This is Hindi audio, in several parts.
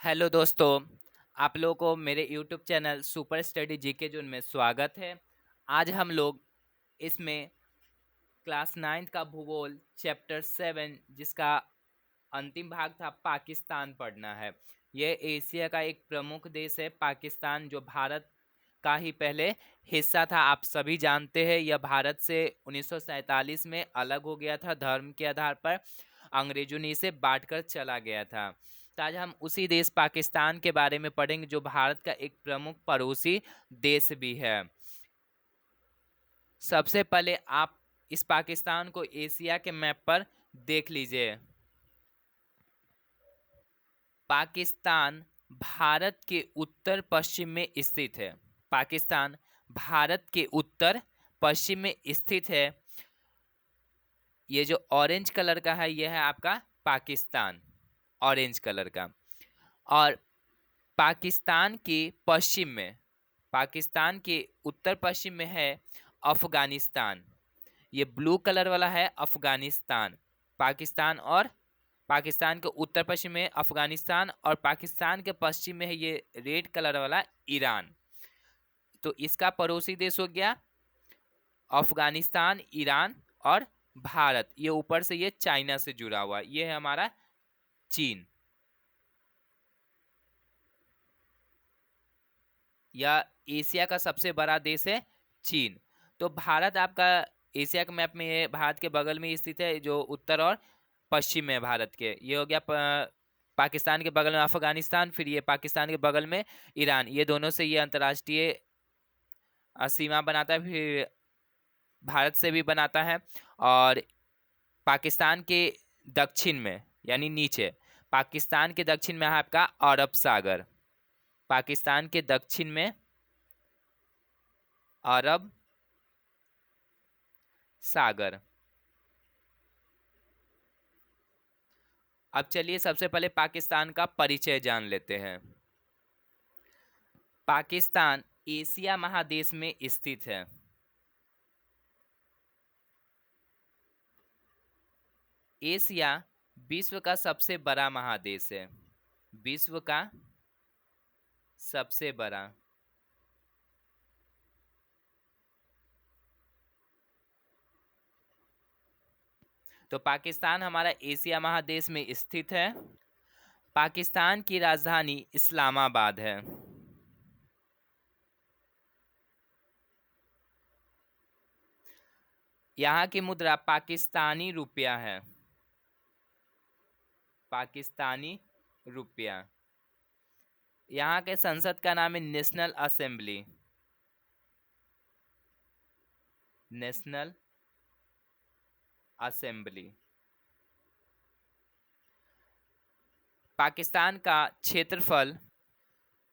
हेलो दोस्तों, आप लोगों को मेरे YouTube channel super study GK zone में स्वागत है। आज हम लोग इसमें क्लास 9 का भूगोल चैप्टर 7 जिसका अंतिम भाग था पाकिस्तान पढ़ना है। यह एशिया का एक प्रमुख देश है पाकिस्तान, जो भारत का ही पहले हिस्सा था। आप सभी जानते हैं यह भारत से 1947 में अलग हो गया था धर्म के आधार पर। अंग्रेजों ने इसे बांटकर चला गया था। तो आज हम उसी देश पाकिस्तान के बारे में पढ़ेंगे, जो भारत का एक प्रमुख पड़ोसी देश भी है। सबसे पहले आप इस पाकिस्तान को एशिया के मैप पर देख लीजिए। पाकिस्तान भारत के उत्तर पश्चिम में स्थित है। पाकिस्तान भारत के उत्तर पश्चिम में स्थित है। ये जो ऑरेंज कलर का है यह है आपका पाकिस्तान, ऑरेंज कलर का। और पाकिस्तान के पश्चिम में, पाकिस्तान के उत्तर पश्चिम में है अफगानिस्तान। ये ब्लू कलर वाला है अफगानिस्तान। पाकिस्तान के उत्तर पश्चिम में अफगानिस्तान, और पाकिस्तान के पश्चिम में है ये रेड कलर वाला ईरान। तो इसका पड़ोसी देश हो गया अफगानिस्तान, ईरान और भारत। ये ऊपर से ये चाइना से जुड़ा हुआ, ये है हमारा चीन। यह एशिया का सबसे बड़ा देश है चीन। तो भारत आपका एशिया के मैप में ये भारत के बगल में स्थित है, जो उत्तर और पश्चिम में भारत के। ये हो गया पाकिस्तान के बगल में अफगानिस्तान, फिर ये पाकिस्तान के बगल में ईरान। ये दोनों से ये अंतर्राष्ट्रीय सीमा बनाता है, फिर भारत से भी बनाता है। और पाकिस्तान के दक्षिण में यानी नीचे, पाकिस्तान के दक्षिण में है आपका अरब सागर। पाकिस्तान के दक्षिण में अरब सागर। अब चलिए सबसे पहले पाकिस्तान का परिचय जान लेते हैं। पाकिस्तान एशिया महादेश में स्थित है। एशिया विश्व का सबसे बड़ा महादेश है। विश्व का सबसे बड़ा। तो पाकिस्तान हमारा एशिया महादेश में स्थित है। पाकिस्तान की राजधानी इस्लामाबाद है। यहाँ की मुद्रा पाकिस्तानी रुपया है। पाकिस्तानी रुपया। यहाँ के संसद का नाम है national assembly. National assembly. Pakistan का क्षेत्रफल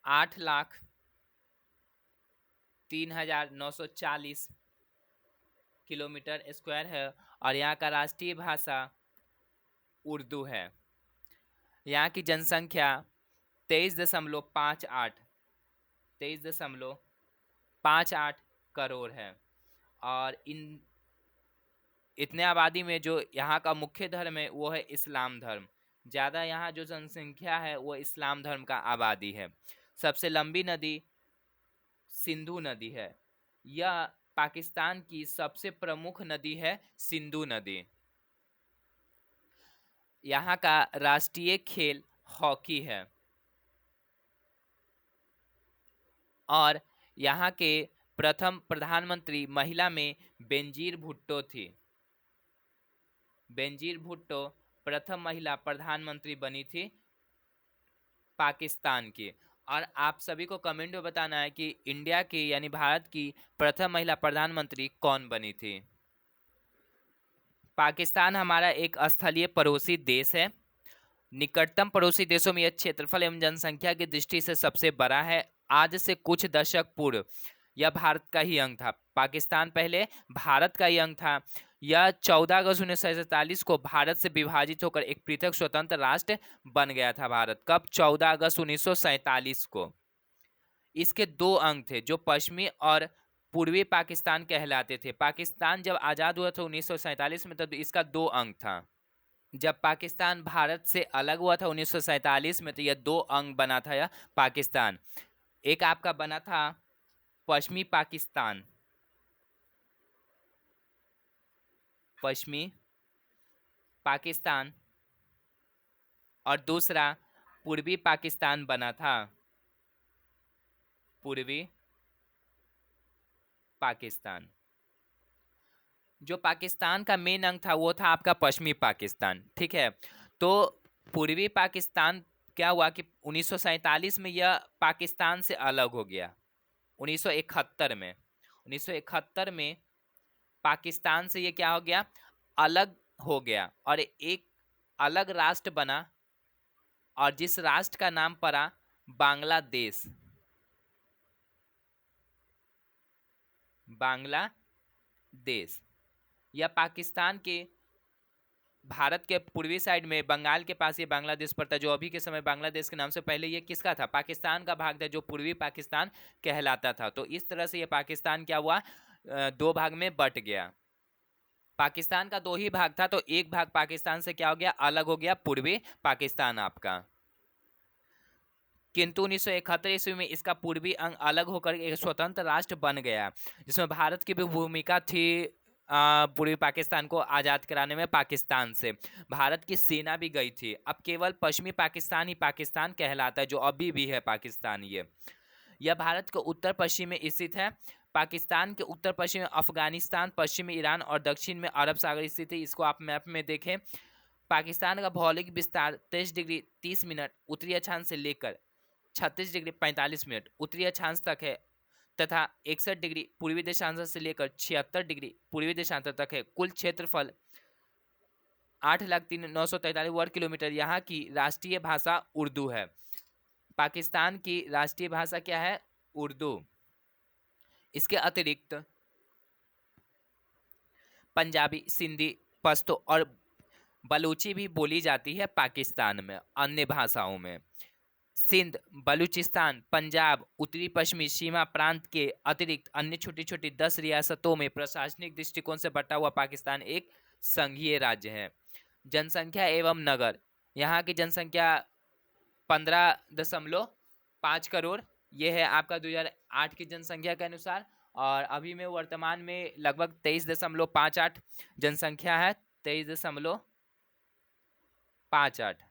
8,03,940 किलोमीटर स्क्वायर है, और यहाँ का राष्ट्रीय भाषा उर्दू है। यहाँ की जनसंख्या 23.58 करोड़ है। और इतने आबादी में जो यहाँ का मुख्य धर्म है वो है इस्लाम धर्म। ज़्यादा यहाँ जो जनसंख्या है वो इस्लाम धर्म का आबादी है। सबसे लंबी नदी सिंधु नदी है। यह पाकिस्तान की सबसे प्रमुख नदी है सिंधु नदी। यहाँ का राष्ट्रीय खेल हॉकी है। और यहाँ के प्रथम प्रधानमंत्री महिला में बेनजीर भुट्टो थी। बेनजीर भुट्टो प्रथम महिला प्रधानमंत्री बनी थी पाकिस्तान की। और आप सभी को कमेंट में बताना है कि इंडिया की यानी भारत की प्रथम महिला प्रधानमंत्री कौन बनी थी। पाकिस्तान हमारा एक स्थलीय पड़ोसी देश है। निकटतम पड़ोसी देशों में यह क्षेत्रफल एवं जनसंख्या की दृष्टि से सबसे बड़ा है। आज से कुछ दशक पूर्व यह भारत का ही अंग था। पाकिस्तान पहले भारत का ही अंग था। यह 14 अगस्त 1947 को भारत से विभाजित होकर एक पृथक स्वतंत्र राष्ट्र बन गया था। भारत कब? 14 अगस्त 1947 को। इसके दो अंग थे जो पश्चिमी और पूर्वी पाकिस्तान कहलाते थे। पाकिस्तान जब आज़ाद हुआ था 1947 में, तब इसका दो अंग था। जब पाकिस्तान भारत से अलग हुआ था 1947 में, तो यह दो अंग बना था यह पाकिस्तान। एक आपका बना था पश्चिमी पाकिस्तान, पश्चिमी पाकिस्तान, और दूसरा पूर्वी पाकिस्तान बना था, पूर्वी पाकिस्तान। जो पाकिस्तान का मेन अंग था वो था आपका पश्चिमी पाकिस्तान, ठीक है। तो पूर्वी पाकिस्तान क्या हुआ कि 1947 में यह पाकिस्तान से अलग हो गया। 1971 में, 1971 में पाकिस्तान से ये क्या हो गया, अलग हो गया और एक अलग राष्ट्र बना, और जिस राष्ट्र का नाम पड़ा बांग्लादेश। बांग्लादेश या पाकिस्तान के भारत के पूर्वी साइड में बंगाल के पास ये बांग्लादेश पड़ता है, जो अभी के समय बांग्लादेश के नाम से, पहले ये किसका था, पाकिस्तान का भाग था, जो पूर्वी पाकिस्तान कहलाता था। तो इस तरह से ये पाकिस्तान क्या हुआ, दो भाग में बट गया। पाकिस्तान का दो ही भाग था, तो एक भाग पाकिस्तान से क्या हो गया, अलग हो गया, पूर्वी पाकिस्तान आपका। किंतु 1971 ईस्वी में इसका पूर्वी अंग अलग होकर एक स्वतंत्र राष्ट्र बन गया, जिसमें भारत की भी भूमिका थी पूर्वी पाकिस्तान को आज़ाद कराने में। पाकिस्तान से भारत की सेना भी गई थी। अब केवल पश्चिमी पाकिस्तान ही पाकिस्तान कहलाता है, जो अभी भी है पाकिस्तान। यह भारत के उत्तर पश्चिम में स्थित है। पाकिस्तान के उत्तर पश्चिम में अफगानिस्तान, पश्चिम में ईरान और दक्षिण में अरब सागर स्थित है। इसको आप मैप में देखें। पाकिस्तान का भौगोलिक विस्तार 23 डिग्री 30 मिनट उत्तरी अक्षांश से लेकर 36 डिग्री 45 मिनट उत्तरी अक्षांश तक है, तथा 61 डिग्री पूर्वी देशांतर से लेकर 76 डिग्री पूर्वी देशांतर तक है। कुल क्षेत्रफल 8,03,943 वर्ग किलोमीटर। यहाँ की राष्ट्रीय भाषा उर्दू है। पाकिस्तान की राष्ट्रीय भाषा क्या है, उर्दू। इसके अतिरिक्त पंजाबी, सिंधी, पश्तो और बलूची भी बोली जाती है पाकिस्तान में। अन्य भाषाओं में सिंध, बलूचिस्तान, पंजाब, उत्तरी पश्चिमी सीमा प्रांत के अतिरिक्त अन्य छोटी छोटी 10 रियासतों में प्रशासनिक दृष्टिकोण से बटा हुआ पाकिस्तान एक संघीय राज्य है। जनसंख्या एवं नगर, यहाँ की जनसंख्या 15.5 करोड़, ये है आपका 2008 की जनसंख्या के अनुसार। और अभी में वर्तमान में लगभग 23.58 जनसंख्या है, 23.58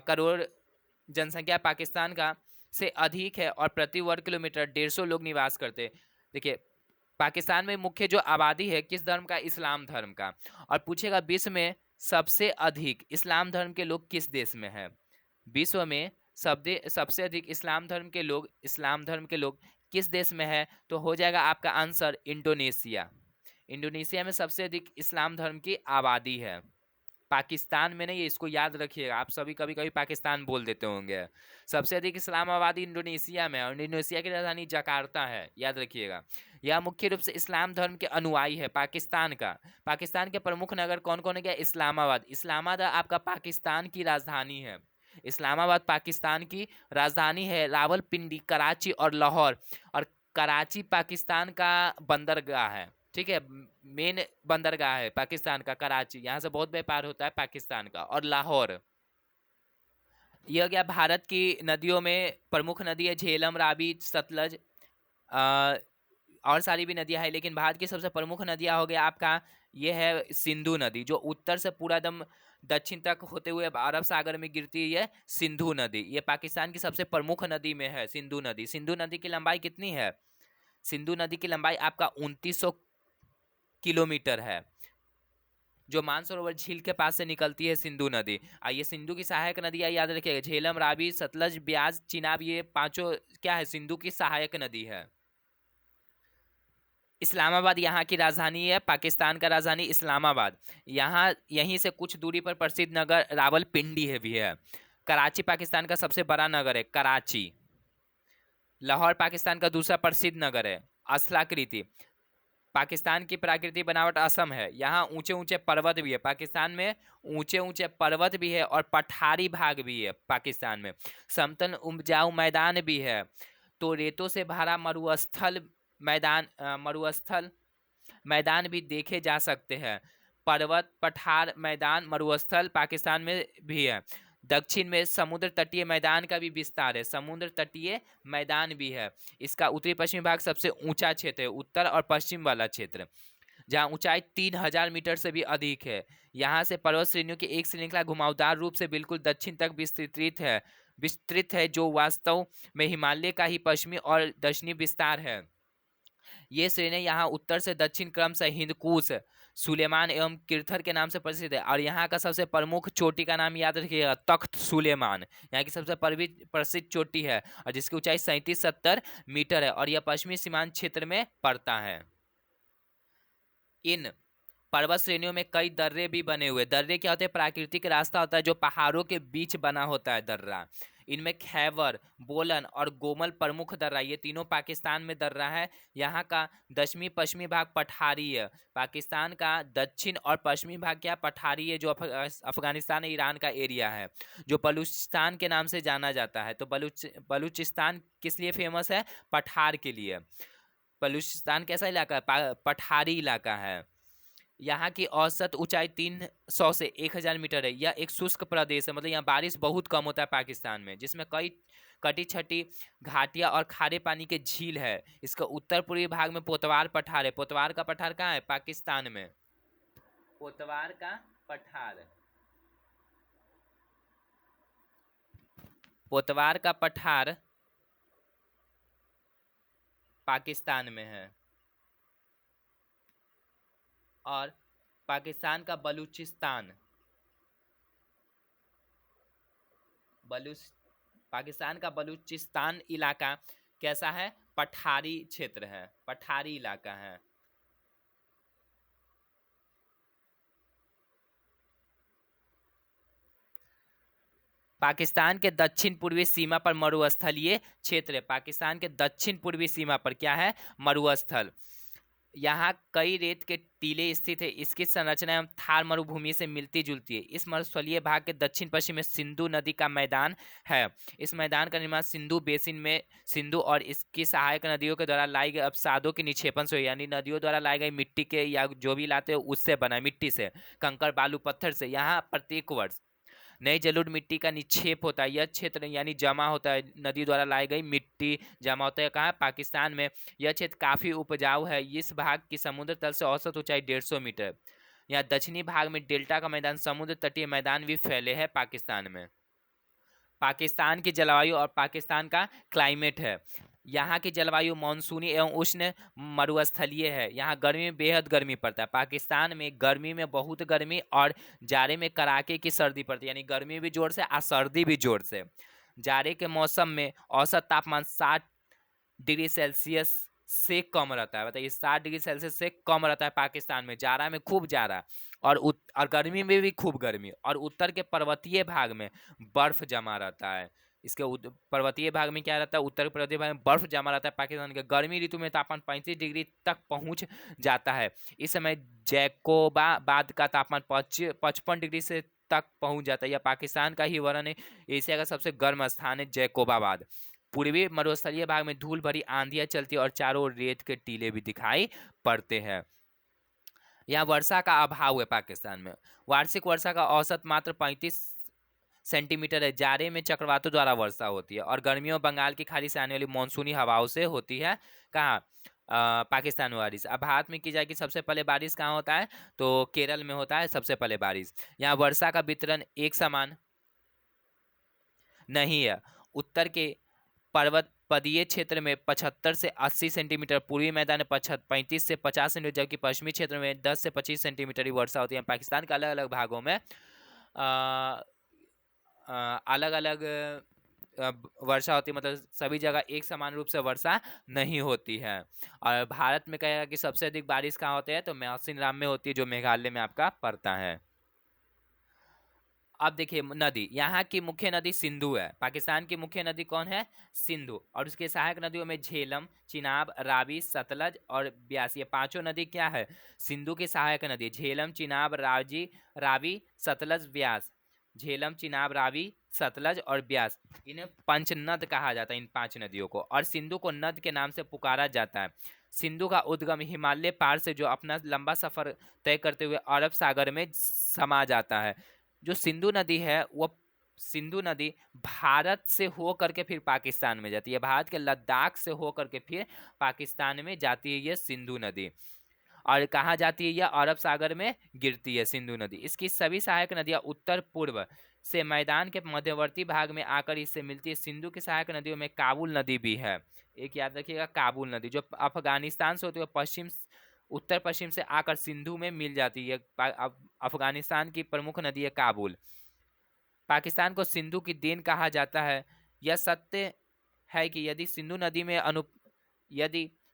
करोड़ जनसंख्या पाकिस्तान का से अधिक है, और प्रति वर्ग किलोमीटर 150 लोग निवास करते हैं। देखिए, पाकिस्तान में मुख्य जो आबादी है किस धर्म का, इस्लाम धर्म का। और पूछेगा विश्व में सबसे अधिक इस्लाम धर्म के लोग किस देश में है। विश्व में सबसे अधिक इस्लाम धर्म के लोग किस देश में है, तो हो जाएगा आपका आंसर इंडोनेशिया। इंडोनेशिया में सबसे अधिक इस्लाम धर्म की आबादी है, पाकिस्तान में नहीं है। इसको याद रखिएगा, आप सभी कभी कभी पाकिस्तान बोल देते होंगे। सबसे अधिक इस्लाम आबादी इंडोनेशिया में, और इंडोनेशिया की राजधानी जकार्ता है, याद रखिएगा। यह मुख्य रूप से इस्लाम धर्म के अनुयायी है पाकिस्तान का। पाकिस्तान के प्रमुख नगर कौन कौन है क्या, इस्लामाबाद। इस्लामाबाद आपका पाकिस्तान की राजधानी है। इस्लामाबाद पाकिस्तान की राजधानी है। रावलपिंडी, कराची और लाहौर। और कराची पाकिस्तान का बंदरगाह है, ठीक है, मेन बंदरगाह है पाकिस्तान का कराची। यहाँ से बहुत व्यापार होता है पाकिस्तान का। और लाहौर, यह गया भारत की नदियों में प्रमुख नदी है, झेलम, रावी, सतलज, और सारी भी नदियां हैं, लेकिन भारत की सबसे प्रमुख नदियां हो गया आपका ये है सिंधु नदी, जो उत्तर से पूरा एकदम दक्षिण तक होते हुए अरब सागर में गिरती है। सिंधु नदी ये पाकिस्तान की सबसे प्रमुख नदी में है, सिंधु नदी। सिंधु नदी की लंबाई कितनी है, सिंधु नदी की लंबाई आपका 2900 किलोमीटर है, जो मानसरोवर झील के पास से निकलती है सिंधु नदी। ये सिंधु की सहायक नदियां याद रखिएगा, झेलम, रावी, सतलज, ब्यास, चिनाब, ये पांचों क्या है, सिंधु की सहायक नदी है। इस्लामाबाद यहाँ की राजधानी है, पाकिस्तान का राजधानी इस्लामाबाद। यहाँ यहीं से कुछ दूरी पर प्रसिद्ध नगर रावलपिंडी है भी है। कराची पाकिस्तान का सबसे बड़ा नगर है, कराची। लाहौर पाकिस्तान का दूसरा प्रसिद्ध नगर है। स्थलाकृति, पाकिस्तान की प्राकृतिक बनावट असम है। यहाँ ऊंचे ऊंचे पर्वत भी है, पाकिस्तान में ऊंचे ऊंचे पर्वत भी है और पठारी भाग भी है पाकिस्तान में। समतल उपजाऊ मैदान भी है, तो रेतों से भरा मरुस्थल मैदान भी देखे जा सकते हैं। पर्वत, पठार, मैदान, मरुस्थल पाकिस्तान में भी है। दक्षिण में समुद्र तटीय मैदान का भी विस्तार है, समुद्र तटीय मैदान भी है। इसका उत्तरी पश्चिमी भाग सबसे ऊंचा क्षेत्र है, उत्तर और पश्चिम वाला क्षेत्र, जहाँ ऊंचाई 3000 मीटर से भी अधिक है। यहाँ से पर्वत श्रेणियों की एक श्रृंखला घुमावदार रूप से बिल्कुल दक्षिण तक विस्तृत है, जो वास्तव में हिमालय का ही पश्चिमी और दक्षिणी विस्तार है। ये श्रेणी यहाँ उत्तर से दक्षिण क्रमशः हिंदकुश, सुलेमान एवं किरथर के नाम से प्रसिद्ध है। और यहाँ का सबसे प्रमुख चोटी का नाम याद रखिएगा, तख्त सुलेमान यहाँ की सबसे प्रसिद्ध चोटी है, और जिसकी ऊंचाई 37-70 मीटर है, और यह पश्चिमी सीमांत क्षेत्र में पड़ता है। इन पर्वत श्रेणियों में कई दर्रे भी बने हुए। दर्रे क्या होते हैं? प्राकृतिक रास्ता होता है जो पहाड़ों के बीच बना होता है दर्रा। इनमें खैबर, बोलन और गोमल प्रमुख दर्रा, ये तीनों पाकिस्तान में दर्रा है। यहाँ का दक्षिणी पश्चिमी भाग पठारी है। पाकिस्तान का दक्षिण और पश्चिमी भाग क्या पठारी है, जो अफगानिस्तान ईरान का एरिया है, जो बलूचिस्तान के नाम से जाना जाता है। तो बलूचिस्तान किस लिए फेमस है? पठार के लिए। बलूचिस्तान कैसा इलाका है? पठारी इलाका है। यहाँ की औसत ऊंचाई 300 से 1000 मीटर है। यह एक शुष्क प्रदेश है, मतलब यहाँ बारिश बहुत कम होता है पाकिस्तान में, जिसमें कई कटी छटी घाटियाँ और खारे पानी के झील है। इसका उत्तर पूर्वी भाग में पोतवार पठार है। पोतवार का पठार कहाँ है? पाकिस्तान में। पोतवार का पठार, पोतवार का पठार पाकिस्तान में है। और पाकिस्तान का पाकिस्तान का बलूचिस्तान इलाका कैसा है? पठारी क्षेत्र है, पठारी इलाका है। पाकिस्तान के दक्षिण पूर्वी सीमा पर मरुस्थलीय क्षेत्र है। पाकिस्तान के दक्षिण पूर्वी सीमा पर क्या है? मरुस्थल। यहाँ कई रेत के टीले स्थित है। इसकी संरचना थार मरुभूमि से मिलती जुलती है। इस मरुस्थलीय भाग के दक्षिण पश्चिम में सिंधु नदी का मैदान है। इस मैदान का निर्माण सिंधु बेसिन में सिंधु और इसकी सहायक नदियों के द्वारा लाई गई अपसादों के निक्षेपण से, यानी नदियों द्वारा लाई गई मिट्टी के या जो भी लाते हैं उससे बना, मिट्टी से, कंकड़ बालू पत्थर से। यहाँ प्रत्येक वर्ष नई जलोढ़ मिट्टी का निक्षेप होता है। यह क्षेत्र यानी जमा होता है, नदी द्वारा लाई गई मिट्टी जमा होता है। कहाँ? पाकिस्तान में। यह क्षेत्र काफ़ी उपजाऊ है। इस भाग की समुद्र तल से औसत ऊंचाई 150 मीटर। यहाँ दक्षिणी भाग में डेल्टा का मैदान, समुद्र तटीय मैदान भी फैले हैं पाकिस्तान में। पाकिस्तान की जलवायु और पाकिस्तान का क्लाइमेट है। यहाँ की जलवायु मानसूनी एवं उष्ण मरुस्थलीय है। यहाँ गर्मी में बेहद गर्मी पड़ता है। पाकिस्तान में गर्मी में बहुत गर्मी और जाड़े में कड़ाके की सर्दी पड़ती है, यानी गर्मी भी जोर से और सर्दी भी जोर से। जाड़े के मौसम में औसत तापमान 60 डिग्री सेल्सियस से कम रहता है। बताइए, 60 डिग्री सेल्सियस से कम रहता है पाकिस्तान में। जाड़ा में खूब जाड़ा और गर्मी में भी खूब गर्मी। और उत्तर के पर्वतीय भाग में बर्फ जमा रहता है। इसके पर्वतीय भाग में क्या रहता है? उत्तर पर्वतीय भाग में बर्फ जमा रहता है। पाकिस्तान के गर्मी ऋतु में तापमान 35 डिग्री तक पहुंच जाता है। इस समय जैकोबाबाद का तापमान 55 डिग्री से तक पहुंच जाता है। यह पाकिस्तान का ही वर्णन है। एशिया का सबसे गर्म स्थान है जैकोबाबाद। पूर्वी मरुस्थलीय भाग में धूल भरी आंधियां चलती है और चारों ओर रेत के टीले भी दिखाई पड़ते हैं। यहाँ वर्षा का अभाव है पाकिस्तान में। वार्षिक वर्षा का औसत मात्र 35 सेंटीमीटर है। जाड़े में चक्रवातों द्वारा वर्षा होती है और गर्मियों में बंगाल की खाड़ी से आने वाली मानसूनी हवाओं से होती है। कहाँ? पाकिस्तान में बारिश। अब भारत में की जाएगी सबसे पहले बारिश कहाँ होता है? तो केरल में होता है सबसे पहले बारिश। यहाँ वर्षा का वितरण एक समान नहीं है। उत्तर के पर्वत पदीय क्षेत्र में 75 से 80 सेंटीमीटर, पूर्वी मैदान में 35 से 50 सेंटीमीटर, जबकि पश्चिमी क्षेत्र में 10 से 25 सेंटीमीटर की वर्षा होती है। पाकिस्तान के अलग अलग भागों में अलग अलग वर्षा होती है, मतलब सभी जगह एक समान रूप से वर्षा नहीं होती है। और भारत में कहेगा कि सबसे अधिक बारिश कहाँ होती है? तो मौसिनराम में होती है, जो मेघालय में आपका पड़ता है। अब देखिए नदी, यहाँ की मुख्य नदी सिंधु है। पाकिस्तान की मुख्य नदी कौन है? सिंधु। और उसके सहायक नदियों में झेलम, चिनाब, रावी, सतलज और ब्यास। ये पांचों नदी क्या है? सिंधु की सहायक नदी। झेलम, चिनाब, रावी, सतलज, ब्यास। झेलम, चिनाब, रावी, सतलज और ब्यास, इन्हें पंचनद कहा जाता है, इन 5 नदियों को। और सिंधु को नद के नाम से पुकारा जाता है। सिंधु का उद्गम हिमालय पार से जो अपना लंबा सफर तय करते हुए अरब सागर में समा जाता है। जो सिंधु नदी है वो सिंधु नदी भारत से हो करके फिर पाकिस्तान में जाती है, भारत के लद्दाख से हो करके फिर पाकिस्तान में जाती है ये सिंधु नदी। और कहाँ जाती है यह? अरब सागर में गिरती है सिंधु नदी। इसकी सभी सहायक नदियां उत्तर पूर्व से मैदान के मध्यवर्ती भाग में आकर इससे मिलती है। सिंधु की सहायक नदियों में काबुल नदी भी है, एक याद रखिएगा, काबुल नदी जो अफगानिस्तान से होते हुए पश्चिम उत्तर पश्चिम से आकर सिंधु में मिल जाती है। अफगानिस्तान की प्रमुख नदी है काबुल। पाकिस्तान को सिंधु की देन कहा जाता है। यह सत्य है कि यदि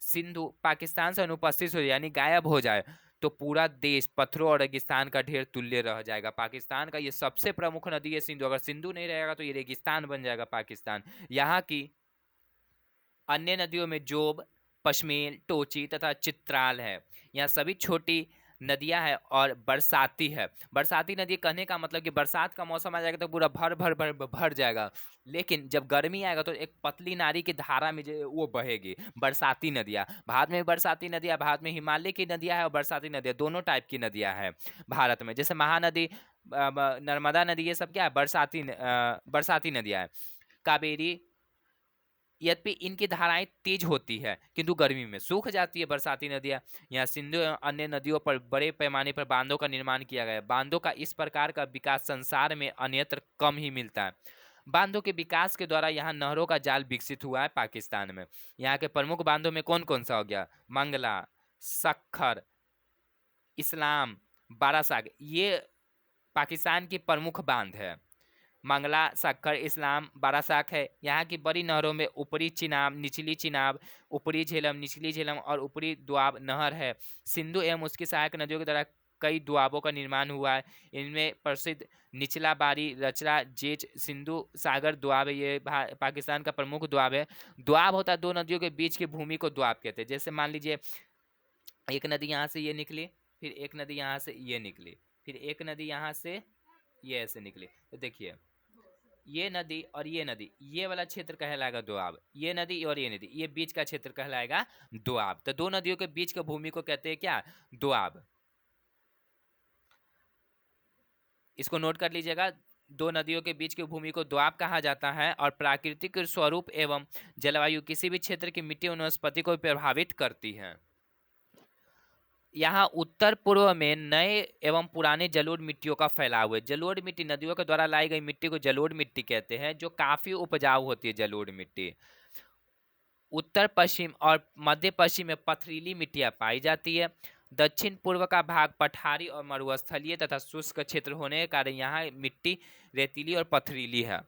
सिंधु पाकिस्तान से अनुपस्थित हो जाए यानी गायब हो जाए तो पूरा देश पत्थरों और रेगिस्तान का ढेर तुल्य रह जाएगा। पाकिस्तान का ये सबसे प्रमुख नदी है सिंधु। अगर सिंधु नहीं रहेगा तो ये रेगिस्तान बन जाएगा पाकिस्तान। यहाँ की अन्य नदियों में जोब, पश्मील, टोची तथा चित्राल है। यहाँ सभी छोटी नदियां हैं और बरसाती है। बरसाती नदी कहने का मतलब कि बरसात का मौसम आ जाएगा तो पूरा भर भर भर भर जाएगा, लेकिन जब गर्मी आएगा तो एक पतली नारी की धारा में वो बहेगी। बरसाती नदियां भारत में, बरसाती नदियां भारत में हिमालय की नदियां हैं और बरसाती नदियां दोनों टाइप की नदियां हैं भारत में। जैसे महानदी, नर्मदा नदी, ये सब क्या है? बरसाती नदियां हैं। कावेरी, यद्यपि इनकी धाराएं तेज होती है किंतु गर्मी में सूख जाती है बरसाती नदियां। यहाँ सिंधु एवं अन्य नदियों पर बड़े पैमाने पर बांधों का निर्माण किया गया है। बांधों का इस प्रकार का विकास संसार में अन्यत्र कम ही मिलता है। बांधों के विकास के द्वारा यहाँ नहरों का जाल विकसित हुआ है पाकिस्तान में। यहाँ के प्रमुख बांधों में कौन कौन सा हो गया? मंगला, सखर, इस्लाम, बारासाग, ये पाकिस्तान की प्रमुख बांध है। मंगला, सखर, इस्लाम, बारासाख है। यहाँ की बड़ी नहरों में ऊपरी चिनाब, निचली चिनाब, ऊपरी झेलम, निचली झेलम और ऊपरी दोआब नहर है। सिंधु एवं उसकी सहायक नदियों के द्वारा कई दोआबों का निर्माण हुआ है। इनमें प्रसिद्ध निचला बारी, रचला, जेच, सिंधु सागर दोआब है। ये पाकिस्तान का प्रमुख दोआब है। दोआब होता है दो नदियों के बीच की भूमि को दोआब कहते हैं। जैसे मान लीजिए एक नदी यहाँ से ये निकली, फिर एक नदी यहाँ से ये निकली, फिर एक नदी यहाँ से ये ऐसे निकली, तो देखिए ये नदी और ये नदी, ये वाला क्षेत्र कहलाएगा दोआब। ये नदी और ये नदी, ये बीच का क्षेत्र कहलाएगा दोआब। तो दो नदियों के बीच की भूमि को कहते हैं क्या? दोआब। इसको नोट कर लीजिएगा, दो नदियों के बीच की भूमि को दोआब कहा जाता है। और प्राकृतिक स्वरूप एवं जलवायु किसी भी क्षेत्र की मिट्टी वनस्पति को प्रभावित करती है। यहाँ उत्तर पूर्व में नए एवं पुराने जलोढ़ मिट्टियों का फैलाव है। जलोढ़ मिट्टी, नदियों के द्वारा लाई गई मिट्टी को जलोढ़ मिट्टी कहते हैं, जो काफी उपजाऊ होती है जलोढ़ मिट्टी। उत्तर पश्चिम और मध्य पश्चिम में पथरीली मिट्टियां पाई जाती है। दक्षिण पूर्व का भाग पठारी और मरुस्थलीय तथा शुष्क क्षेत्र होने के कारण यहाँ मिट्टी रेतीली और पथरीली है।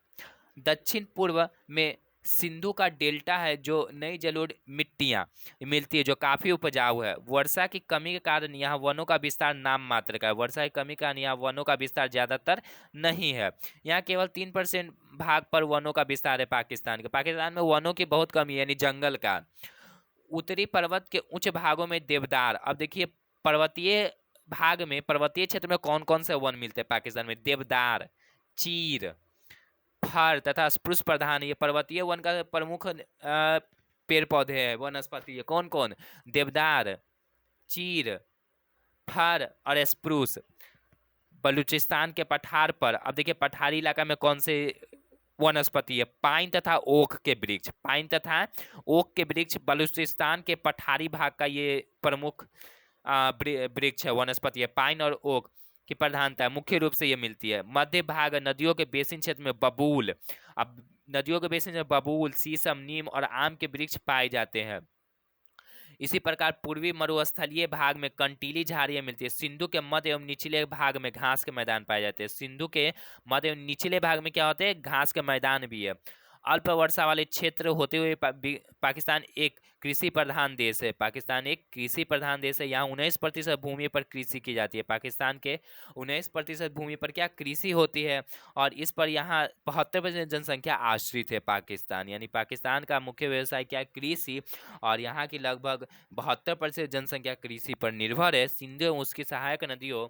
दक्षिण पूर्व में सिंधु का डेल्टा है, जो नई जलोढ़ मिट्टियां मिलती है, जो काफी उपजाऊ है। वर्षा की कमी के कारण यहाँ वनों का विस्तार नाम मात्र का है। वर्षा की कमी के कारण यहाँ वनों का विस्तार ज्यादातर नहीं है। यहाँ केवल 3% भाग पर वनों का विस्तार है पाकिस्तान के। पाकिस्तान में वनों की बहुत कमी है, यानी जंगल का। उत्तरी पर्वत के उच्च भागों में देवदार। अब देखिए पर्वतीय भाग में, पर्वतीय क्षेत्र में कौन कौन से वन मिलते हैं पाकिस्तान में? देवदार, चीर, फर तथा स्प्रूस प्रधान, ये पर्वतीय वन का प्रमुख पेड़ पौधे हैं, वनस्पति है। कौन कौन? देवदार, चीर, फर और स्प्रूस। बलूचिस्तान के पठार पर, अब देखिए पठारी इलाका में कौन से वनस्पति है? पाइन तथा ओक के वृक्ष। पाइन तथा ओक के वृक्ष बलूचिस्तान के पठारी भाग का ये प्रमुख वृक्ष है, वनस्पति है। पाइन और ओक की प्रधानता मुख्य रूप से ये मिलती है। मध्य भाग नदियों के बेसिन क्षेत्र में बबूल, अब नदियों के बेसिन में बबूल, शीशम, नीम और आम के वृक्ष पाए जाते हैं। इसी प्रकार पूर्वी मरुस्थलीय भाग में कंटीली झाड़ियां मिलती है। सिंधु के मध्य एवं निचले भाग में घास के मैदान पाए जाते हैं। सिंधु के मध्य एवं निचले भाग में क्या होते हैं? घास के मैदान भी है। अल्प वर्षा वाले क्षेत्र होते हुए पाकिस्तान एक कृषि प्रधान देश है। पाकिस्तान एक कृषि प्रधान देश है। यहाँ 19% भूमि पर कृषि की जाती है। पाकिस्तान के 19% भूमि पर क्या कृषि होती है, और इस पर यहाँ 72% जनसंख्या आश्रित है पाकिस्तान, यानी पाकिस्तान का मुख्य व्यवसाय क्या है? कृषि। और यहाँ की लगभग 72% जनसंख्या कृषि पर निर्भर है। सिंधु एवं उसकी सहायक नदियों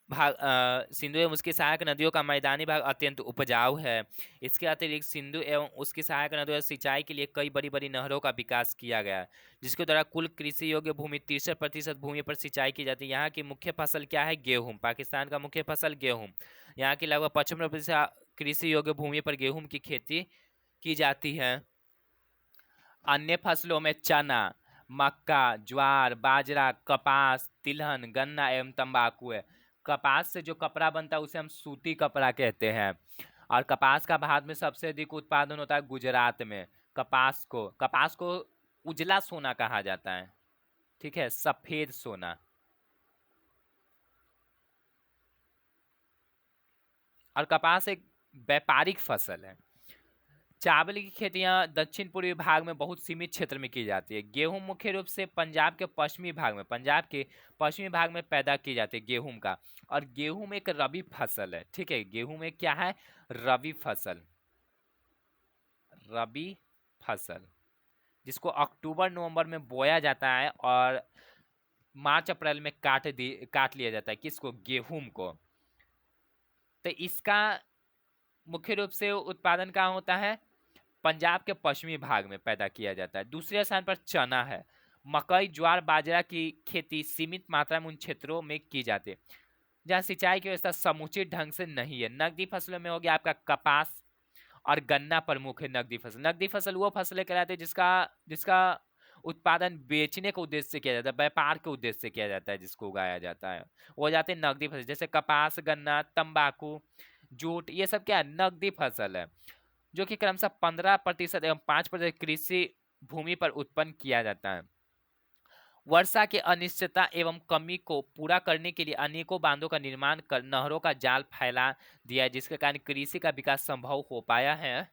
सिंधु एवं उसकी सहायक नदियों का मैदानी भाग अत्यंत उपजाऊ है। इसके अतिरिक्त सिंधु एवं उसकी सहायक नदियों सिंचाई के लिए कई बड़ी बड़ी नहरों का विकास किया गया है, जिसके द्वारा कुल कृषि योग्य भूमि 63% भूमि पर सिंचाई की जाती है। यहाँ की मुख्य फसल क्या है? गेहूँ। पाकिस्तान का मुख्य फसल गेहूँ। यहाँ की लगभग 55% कृषि योग्य भूमि पर गेहूँ की खेती की जाती है। अन्य फसलों में चना, मक्का, ज्वार, बाजरा, कपास, तिलहन, गन्ना एवं तंबाकू है। कपास से जो कपड़ा बनता है उसे हम सूती कपड़ा कहते हैं। और कपास का भारत में सबसे अधिक उत्पादन होता है गुजरात में। कपास को उजला सोना कहा जाता है, ठीक है, सफेद सोना। और कपास एक व्यापारिक फसल है। चावल की खेतियां दक्षिण पूर्वी भाग में बहुत सीमित क्षेत्र में की जाती है। गेहूं मुख्य रूप से पंजाब के पश्चिमी भाग में पैदा की जाती है गेहूं का। और गेहूं एक रबी फसल है, ठीक है। गेहूं में क्या है? रबी फसल। रबी फसल जिसको अक्टूबर नवंबर में बोया जाता है और मार्च अप्रैल में काट लिया जाता है। किसको? गेहूं को। तो इसका मुख्य रूप से उत्पादन कहाँ होता है? पंजाब के पश्चिमी भाग में पैदा किया जाता है। दूसरे स्थान पर चना है। मकई, ज्वार, बाजरा की खेती सीमित मात्रा में उन क्षेत्रों में की जाती है जहां सिंचाई की व्यवस्था समुचित ढंग से नहीं है। नकदी फसलों में हो गया आपका कपास और गन्ना प्रमुख है। नकदी फसल, नकदी फसल वो फसलें कहलाती है जिसका जिसका उत्पादन बेचने के उद्देश्य से किया जाता है, व्यापार के उद्देश्य से किया जाता है, जिसको उगाया जाता है वो जाते हैं नकदी फसल। जैसे कपास, गन्ना, तंबाकू, जूट, ये सब क्या है? नकदी फसल है, जो कि क्रमशः 15% एवं 5% कृषि भूमि पर उत्पन्न किया जाता है। वर्षा की अनिश्चितता एवं कमी को पूरा करने के लिए अनेकों बांधों का निर्माण कर नहरों का जाल फैला दिया है, जिसके कारण कृषि का विकास संभव हो पाया है।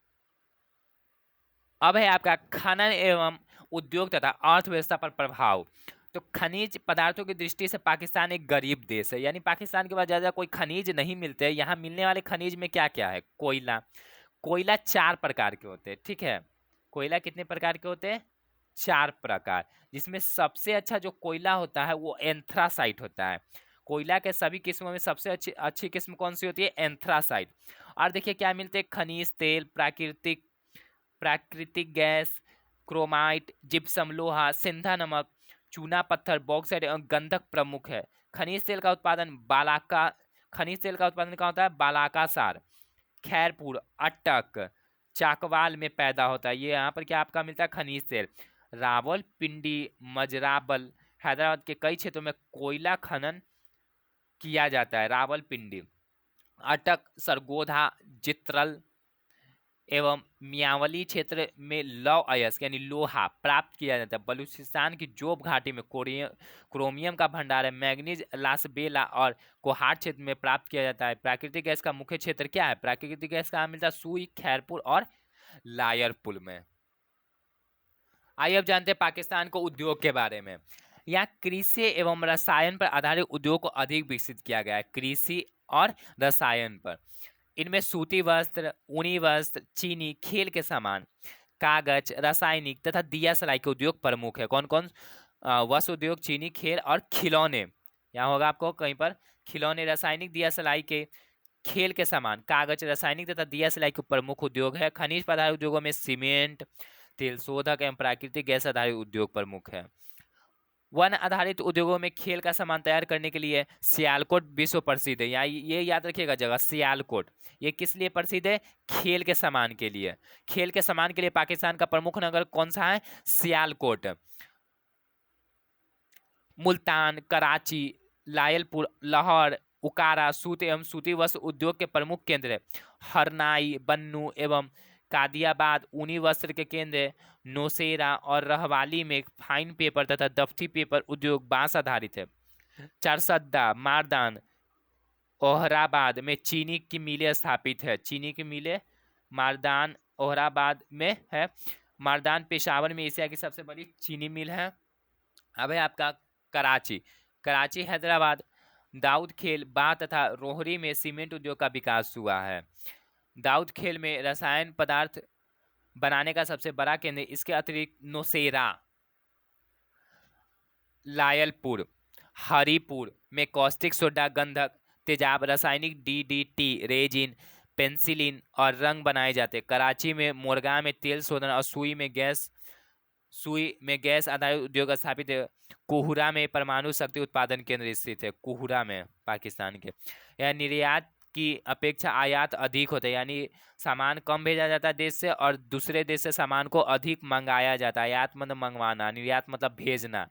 अब है आपका खनन एवं उद्योग तथा अर्थव्यवस्था पर प्रभाव। तो खनिज पदार्थों की दृष्टि से पाकिस्तान एक गरीब देश है, यानी पाकिस्तान के पास ज्यादा कोई खनिज नहीं मिलते। यहाँ मिलने वाले खनिज में क्या क्या है? कोयला। कोयला 4 प्रकार के होते हैं, ठीक है। कोयला कितने प्रकार के होते हैं? 4 प्रकार, जिसमें सबसे अच्छा जो कोयला होता है वो एंथ्रासाइट होता है। कोयला के सभी किस्मों में सबसे अच्छी अच्छी किस्म कौन सी होती है? एंथ्रासाइट। और देखिए क्या मिलते हैं? खनिज तेल, प्राकृतिक गैस, क्रोमाइट, जिप्सम, लोहा, सिंधा नमक, चूना पत्थर, बॉक्साइट एवं गंधक प्रमुख है। खनिज तेल का उत्पादन कहाँ होता है? बालाकासार, खैरपुर, अटक, चाकवाल में पैदा होता है। ये यहाँ पर क्या आपका मिलता है? खनिज तेल। रावलपिंडी, मजराबल, हैदराबाद के कई क्षेत्रों में कोयला खनन किया जाता है। रावलपिंडी, अटक, सरगोधा, चित्रल एवं मियावली क्षेत्र में लौह अयस्क यानी लोहा प्राप्त किया जाता है। बलूचिस्तान की जोब घाटी में क्रोमियम का भंडार है। मैग्नीज लासबेला और कोहाट क्षेत्र में प्राप्त किया जाता है। प्राकृतिक गैस का मुख्य क्षेत्र क्या है? प्राकृतिक गैस कहाँ मिलता है? सुई, खैरपुर और लायरपुर में। आइए अब जानते हैं पाकिस्तान को उद्योग के बारे में। यहाँ कृषि एवं रसायन पर आधारित उद्योग को अधिक विकसित किया गया है। कृषि और रसायन पर इनमें सूती वस्त्र, ऊनी वस्त्र, चीनी, खेल के सामान, कागज, रासायनिक तथा दिया सलाई के उद्योग प्रमुख है। कौन कौन? वस्त्र उद्योग, चीनी, खेल और खिलौने। यहाँ होगा आपको कहीं पर खिलौने, रासायनिक, दिया सलाई के, खेल के सामान, कागज, रासायनिक तथा दिया सलाई के प्रमुख उद्योग है। खनिज पदार्थ उद्योगों में सीमेंट, तेल शोधक एवं प्राकृतिक गैस आधारित उद्योग प्रमुख है। वन आधारित उद्योगों में खेल का सामान तैयार करने के लिए सियालकोट विश्व प्रसिद्ध है। यहाँ ये याद रखिएगा जगह, सियालकोट। ये किस लिए प्रसिद्ध है? खेल के सामान के लिए। खेल के सामान के लिए पाकिस्तान का प्रमुख नगर कौन सा है? सियालकोट। मुल्तान, कराची, लायलपुर, लाहौर, उकारा सूत एवं सूती वस्त्र उद्योग के प्रमुख केंद्र है। हरनाई, बन्नू एवं कादियाबाद ऊनी वस्त्र के केंद्र। नौशेरा और रहवाली में फाइन पेपर तथा दफ्ती पेपर उद्योग बांस आधारित है। चारसद्दा, मारदान, ओहराबाद में चीनी की मिलें स्थापित है। चीनी की मिलें मारदान, ओहराबाद में है। मारदान पेशावर में एशिया की सबसे बड़ी चीनी मिल है। अब है आपका कराची, हैदराबाद, दाऊद खेल, बांध तथा रोहरी में सीमेंट उद्योग का विकास हुआ है। दाऊद खेल में रसायन पदार्थ बनाने का सबसे बड़ा केंद्र। इसके अतिरिक्त नौशेरा, लायलपुर, हरिपुर में कॉस्टिक सोडा, गंधक तेजाब, रासायनिक DDT, रेजिन, पेंसिलिन और रंग बनाए जाते हैं। कराची में मोरगां में तेल शोधन और सुई में गैस आधारित उद्योग स्थापित है। कोहुरा में परमाणु शक्ति उत्पादन केंद्र स्थित है, कोहुरा में, पाकिस्तान के। यह निर्यात की अपेक्षा आयात अधिक होता है, यानी सामान कम भेजा जाता है देश से और दूसरे देश से सामान को अधिक मंगाया जाता है। आयात मतलब मंगवाना, निर्यात मतलब भेजना।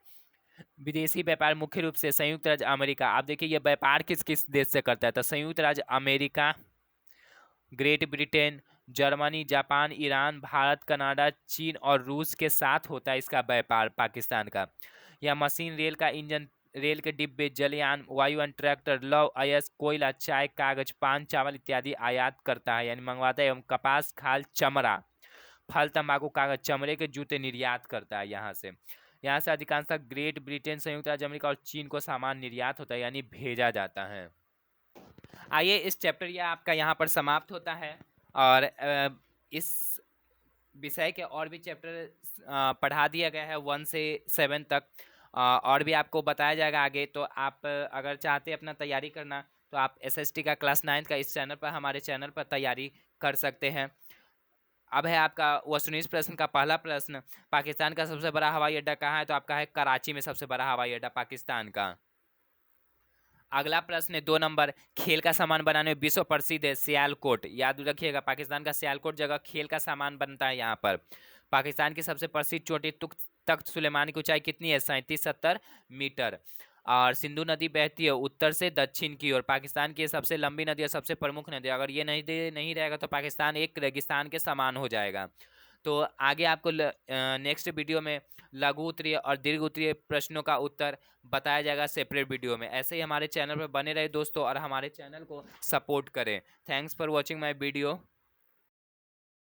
विदेशी व्यापार मुख्य रूप से संयुक्त राज्य अमेरिका। आप देखिए ये व्यापार किस किस देश से करता है, तो संयुक्त राज्य America, great Britain, Germany, Japan, Iran, Bharat, Canada, चीन और रूस के साथ होता है इसका व्यापार पाकिस्तान का। यह मशीन, रेल का इंजन, रेल के डिब्बे, जलयान, वायुयान, ट्रैक्टर, लौह अयस्क, कोयला, चाय, कागज, पान, चावल इत्यादि आयात करता है, यानी मंगवाता है। एवं कपास, खाल, चमड़ा, फल, तंबाकू, कागज, चमड़े के जूते निर्यात करता है यहाँ से अधिकांशतः ग्रेट ब्रिटेन, संयुक्त राज्य अमेरिका और चीन को सामान निर्यात होता है, यानी भेजा जाता है। आइए, इस चैप्टर यह आपका यहाँ पर समाप्त होता है और इस विषय के और भी चैप्टर पढ़ा दिया गया है 1 से 7 तक, और भी आपको बताया जाएगा आगे। तो आप अगर चाहते हैं अपना तैयारी करना तो आप SST का क्लास 9 का इस चैनल पर, हमारे चैनल पर तैयारी कर सकते हैं। अब है आपका 19 प्रश्न का पहला प्रश्न, पाकिस्तान का सबसे बड़ा हवाई अड्डा कहाँ है? तो आपका है कराची में सबसे बड़ा हवाई अड्डा पाकिस्तान का। अगला प्रश्न है 2 नंबर, खेल का सामान बनाने में विश्व प्रसिद्ध है सियालकोट। याद रखिएगा, पाकिस्तान का सियालकोट जगह खेल का सामान बनता है यहाँ पर। पाकिस्तान की सबसे प्रसिद्ध चोटी तख्त सुलेमान की ऊंचाई कितनी है? 3770 मीटर। और सिंधु नदी बहती है उत्तर से दक्षिण की ओर। पाकिस्तान की सबसे लंबी नदी और सबसे प्रमुख नदी, अगर ये नहीं रहेगा तो पाकिस्तान एक रेगिस्तान के समान हो जाएगा। तो आगे आपको नेक्स्ट वीडियो में लघु उत्तरीय और दीर्घ उत्तरीय प्रश्नों का उत्तर बताया जाएगा सेपरेट वीडियो में। ऐसे ही हमारे चैनल पर बने रहे दोस्तों और हमारे चैनल को सपोर्ट करें। Thanks for watching my video.